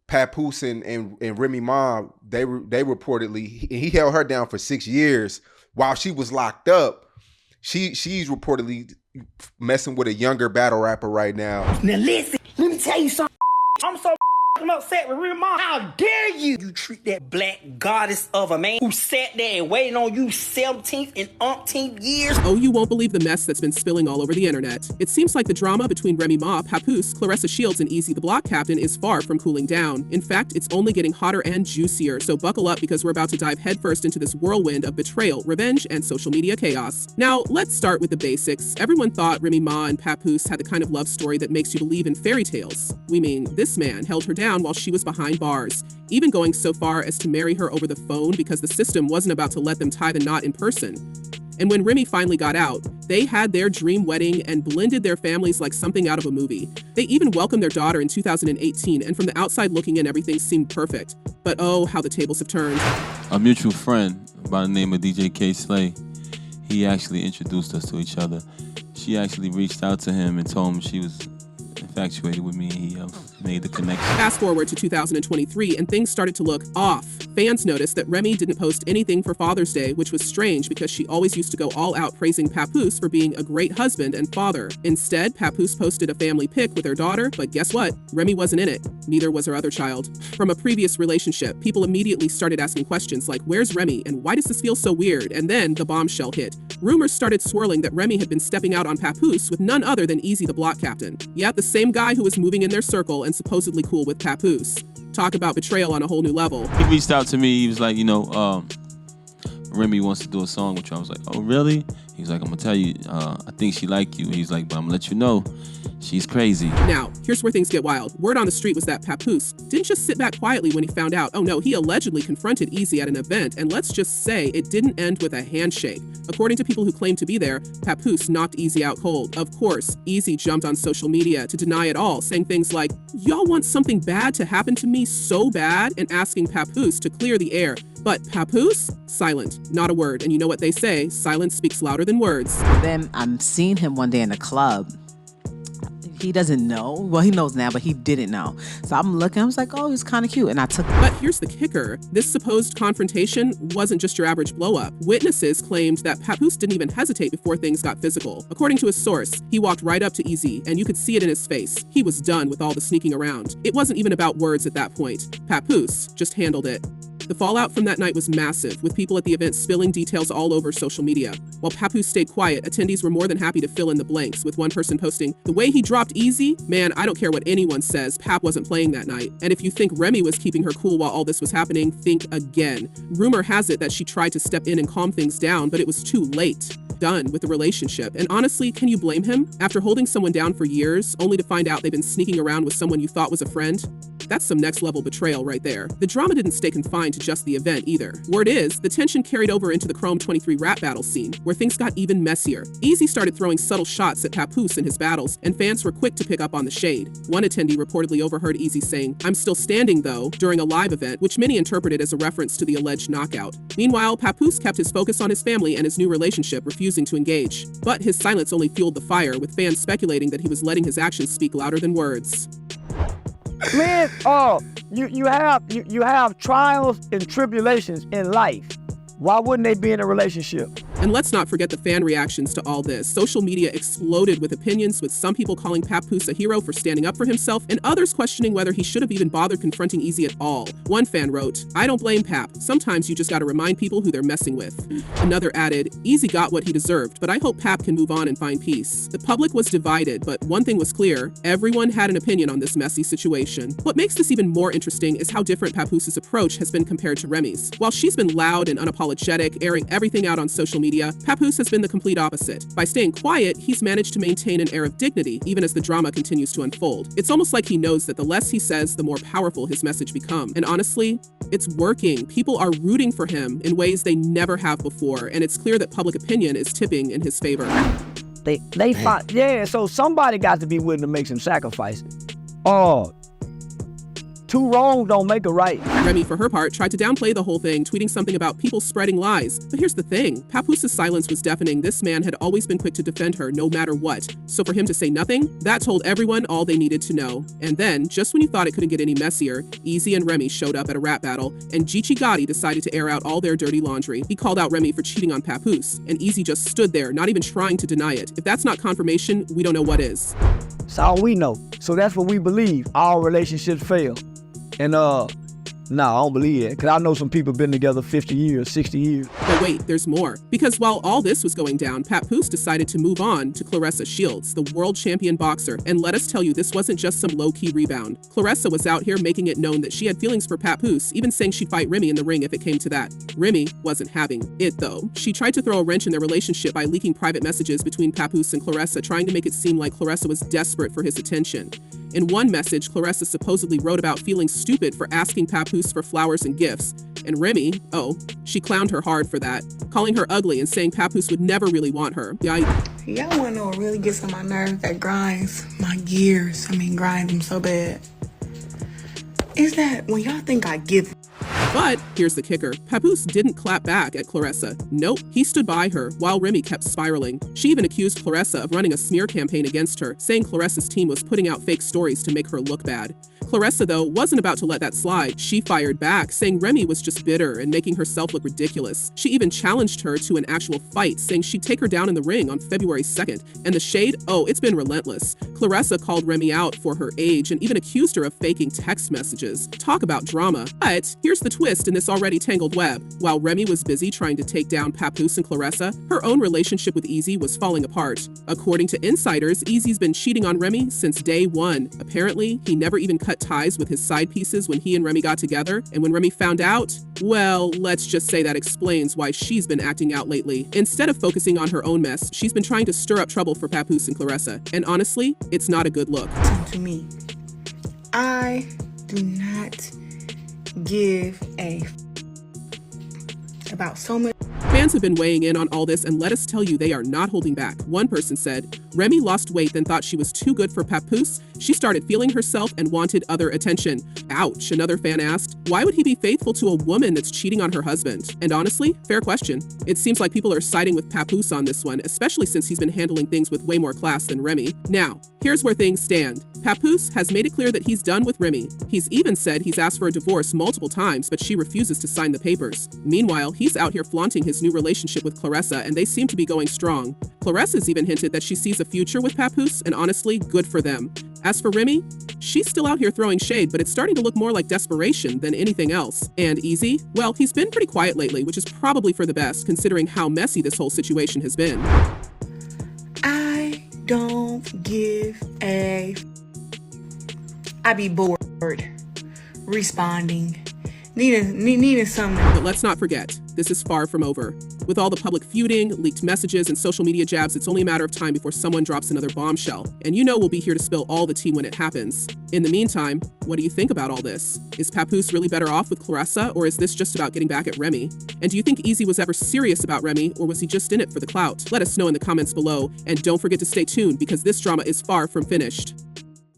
Papoose and Remy Ma, they reportedly, he held her down for 6 years while she was locked up. She's reportedly messing with a younger battle rapper right now. Now listen, let me tell you something. I'm so upset with Remy Ma. How dare you treat that black goddess of a man who sat there and waited on you 17th and umpteenth years? Oh, you won't believe the mess that's been spilling all over the internet. It seems like the drama between Remy Ma, Papoose, Claressa Shields, and Eazy The Block Captain is far from cooling down. In fact, it's only getting hotter and juicier, so buckle up because we're about to dive headfirst into this whirlwind of betrayal, revenge, and social media chaos. Now, let's start with the basics. Everyone thought Remy Ma and Papoose had the kind of love story that makes you believe in fairy tales. We mean, this man held her down while she was behind bars, even going so far as to marry her over the phone because the system wasn't about to let them tie the knot in person. And when Remy finally got out, they had their dream wedding and blended their families like something out of a movie. They even welcomed their daughter in 2018, and from the outside looking in, everything seemed perfect. But oh, how the tables have turned. A mutual friend by the name of DJ K Slay, he actually introduced us to each other. She actually reached out to him and told him she was infatuated with me. He made the connection. Fast forward to 2023 and things started to look off. Fans noticed that Remy didn't post anything for Father's Day, which was strange because she always used to go all out praising Papoose for being a great husband and father. Instead, Papoose posted a family pic with her daughter, but guess what? Remy wasn't in it. Neither was her other child. From a previous relationship, people immediately started asking questions like, where's Remy and why does this feel so weird? And then the bombshell hit. Rumors started swirling that Remy had been stepping out on Papoose with none other than Eazy The Block Captain. Yet the same guy who was moving in their circle and supposedly cool with Papoose. Talk about betrayal on a whole new level. He reached out to me. He was like, Remy wants to do a song with you. I was like, oh, really? He was like, I'm going to tell you, I think she like you. He's like, but I'm going to let you know, she's crazy. Now, here's where things get wild. Word on the street was that Papoose didn't just sit back quietly when he found out. Oh no, he allegedly confronted Eazy at an event, and let's just say it didn't end with a handshake. According to people who claimed to be there, Papoose knocked Eazy out cold. Of course, Eazy jumped on social media to deny it all, saying things like, y'all want something bad to happen to me so bad, and asking Papoose to clear the air. But Papoose? Silent. Not a word. And you know what they say, silence speaks louder than words. Then I'm seeing him one day in the club. He doesn't know. Well, he knows now, but he didn't know. So I'm looking, I was like, oh, he's kind of cute. And I took it. But here's the kicker. This supposed confrontation wasn't just your average blow-up. Witnesses claimed that Papoose didn't even hesitate before things got physical. According to a source, he walked right up to Eazy, and you could see it in his face. He was done with all the sneaking around. It wasn't even about words at that point. Papoose just handled it. The fallout from that night was massive, with people at the event spilling details all over social media. While Papoose stayed quiet, attendees were more than happy to fill in the blanks, with one person posting, the way he dropped Eazy? Man, I don't care what anyone says, Pap wasn't playing that night. And if you think Remy was keeping her cool while all this was happening, think again. Rumor has it that she tried to step in and calm things down, but it was too late. Done with the relationship. And honestly, can you blame him? After holding someone down for years, only to find out they've been sneaking around with someone you thought was a friend? That's some next level betrayal right there. The drama didn't stay confined to just the event either. Word is, the tension carried over into the Chrome 23 rap battle scene, where things got even messier. Eazy started throwing subtle shots at Papoose in his battles, and fans were quick to pick up on the shade. One attendee reportedly overheard Eazy saying, "I'm still standing though," during a live event, which many interpreted as a reference to the alleged knockout. Meanwhile, Papoose kept his focus on his family and his new relationship, refusing to engage. But his silence only fueled the fire, with fans speculating that he was letting his actions speak louder than words. Man, you have trials and tribulations in life. Why wouldn't they be in a relationship? And let's not forget the fan reactions to all this. Social media exploded with opinions, with some people calling Papoose a hero for standing up for himself, and others questioning whether he should have even bothered confronting Eazy at all. One fan wrote, "I don't blame Pap. Sometimes you just gotta remind people who they're messing with." Another added, "Eazy got what he deserved, but I hope Pap can move on and find peace." The public was divided, but one thing was clear, everyone had an opinion on this messy situation. What makes this even more interesting is how different Papoose's approach has been compared to Remy's. While she's been loud and unapologetic, airing everything out on social media, Papoose has been the complete opposite. By staying quiet, he's managed to maintain an air of dignity, even as the drama continues to unfold. It's almost like he knows that the less he says, the more powerful his message becomes. And honestly, it's working. People are rooting for him in ways they never have before, and it's clear that public opinion is tipping in his favor. They fought, yeah, so somebody got to be willing to make some sacrifices. Oh, Two wrongs don't make a right. Remy, for her part, tried to downplay the whole thing, tweeting something about people spreading lies. But here's the thing. Papoose's silence was deafening. This man had always been quick to defend her, no matter what. So for him to say nothing, that told everyone all they needed to know. And then, just when you thought it couldn't get any messier, Eazy and Remy showed up at a rap battle, and Geechee Gotti decided to air out all their dirty laundry. He called out Remy for cheating on Papoose, and Eazy just stood there, not even trying to deny it. If that's not confirmation, we don't know what is. That's all we know. So that's what we believe. All relationships fail. And no, I don't believe it. Because I know some people been together 50 years, 60 years. But wait, there's more. Because while all this was going down, Papoose decided to move on to Claressa Shields, the world champion boxer. And let us tell you, this wasn't just some low-key rebound. Claressa was out here making it known that she had feelings for Papoose, even saying she'd fight Remy in the ring if it came to that. Remy wasn't having it, though. She tried to throw a wrench in their relationship by leaking private messages between Papoose and Claressa, trying to make it seem like Claressa was desperate for his attention. In one message, Claressa supposedly wrote about feeling stupid for asking Papoose for flowers and gifts. And Remy, she clowned her hard for that, calling her ugly and saying Papoose would never really want her. Y'all wanna know what really gets on my nerves, that grinds my gears, grinds them so bad, is that when y'all think I give. But here's the kicker. Papoose didn't clap back at Claressa. Nope, he stood by her while Remy kept spiraling. She even accused Claressa of running a smear campaign against her, saying Claressa's team was putting out fake stories to make her look bad. Claressa, though, wasn't about to let that slide. She fired back, saying Remy was just bitter and making herself look ridiculous. She even challenged her to an actual fight, saying she'd take her down in the ring on February 2nd. And the shade? It's been relentless. Claressa called Remy out for her age and even accused her of faking text messages. Talk about drama. But here's the twist in this already tangled web. While Remy was busy trying to take down Papoose and Claressa, her own relationship with Eazy was falling apart. According to insiders, Eazy's been cheating on Remy since day one. Apparently, he never even cut ties with his side pieces when he and Remy got together, and when Remy found out, well, let's just say that explains why she's been acting out lately. Instead of focusing on her own mess, she's been trying to stir up trouble for Papoose and Claressa, and honestly, it's not a good look. To me, I do not give a about so much. Fans have been weighing in on all this, and let us tell you, they are not holding back. One person said, Remy lost weight, then thought she was too good for Papoose. She started feeling herself and wanted other attention. Ouch, another fan asked. Why would he be faithful to a woman that's cheating on her husband? And honestly, fair question. It seems like people are siding with Papoose on this one, especially since he's been handling things with way more class than Remy. Now, here's where things stand. Papoose has made it clear that he's done with Remy. He's even said he's asked for a divorce multiple times, but she refuses to sign the papers. Meanwhile, he's out here flaunting his new relationship with Claressa, and they seem to be going strong. Claressa's even hinted that she sees a future with Papoose, and honestly, good for them. As for Remy, she's still out here throwing shade, but it's starting to look more like desperation than anything else. And Eazy, well, he's been pretty quiet lately, which is probably for the best, considering how messy this whole situation has been. I don't give a. I be bored responding, needing something. But let's not forget, this is far from over. With all the public feuding, leaked messages, and social media jabs, it's only a matter of time before someone drops another bombshell. And you know we'll be here to spill all the tea when it happens. In the meantime, what do you think about all this? Is Papoose really better off with Claressa, or is this just about getting back at Remy? And do you think Eazy was ever serious about Remy, or was he just in it for the clout? Let us know in the comments below, and don't forget to stay tuned because this drama is far from finished.